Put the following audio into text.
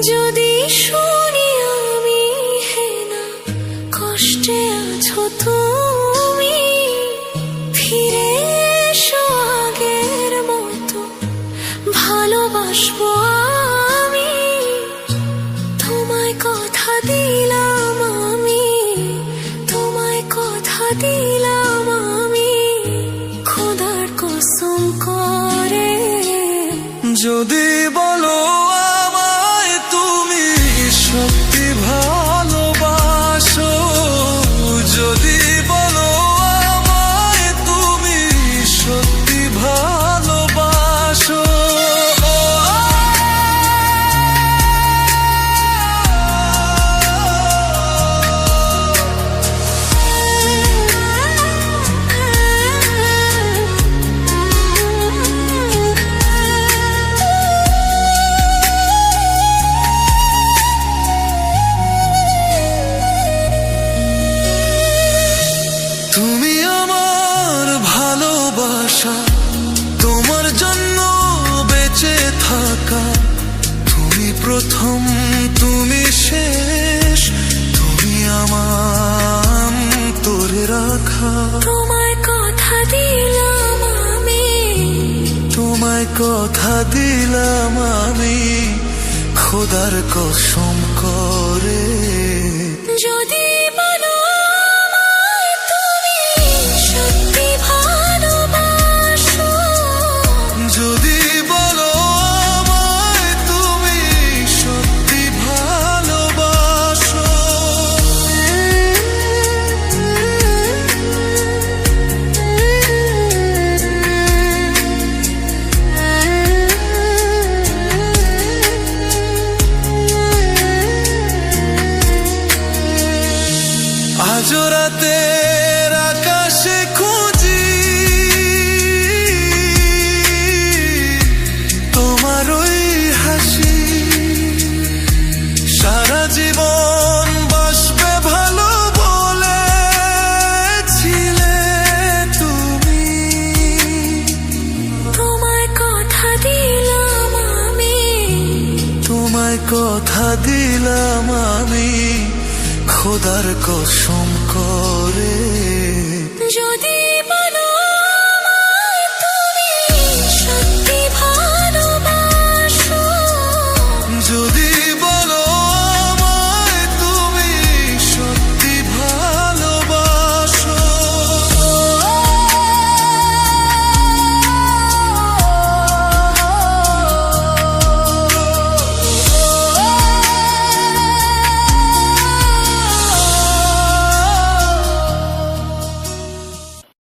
যদি শুনি আমি হেনা কষ্টে আছো তুমি, ফিরে এসো আগের মতো ভালোবাসবো আমি। তোমায় কথা দিলাম আমি, তোমায় কথা দিলাম আমি, খোদার কসম করে। যদি বলো আমায় তুমি সত্যি ভালোবাসো, যদি বলো আমায় তুমি সত্যি ভালোবাসো, তুমি আমার ভালোবাসা, তোমার জন্য বেঁচে থাকা, তুমি প্রথম তুমি শেষ, তুমি আমার তোরে রাখা। তোমায় কথা দিলাম আমি, তোমায় কথা দিলাম আমি, খোদার কসম করে। যদি বলো আমায় তুমি সত্যি ভালোবাসো, যদি বলো আমায় তুমি সত্যি ভালোবাসো, আজ রাতের আকাশে খুঁজি তোমার ওই হাসি, সারা জীবন বাসবে ভালো বলেছিলে তুমি। তোমায় কথা দিলাম আমি, তোমায় কথা দিলাম আমি, খোদার কসম করে। যদি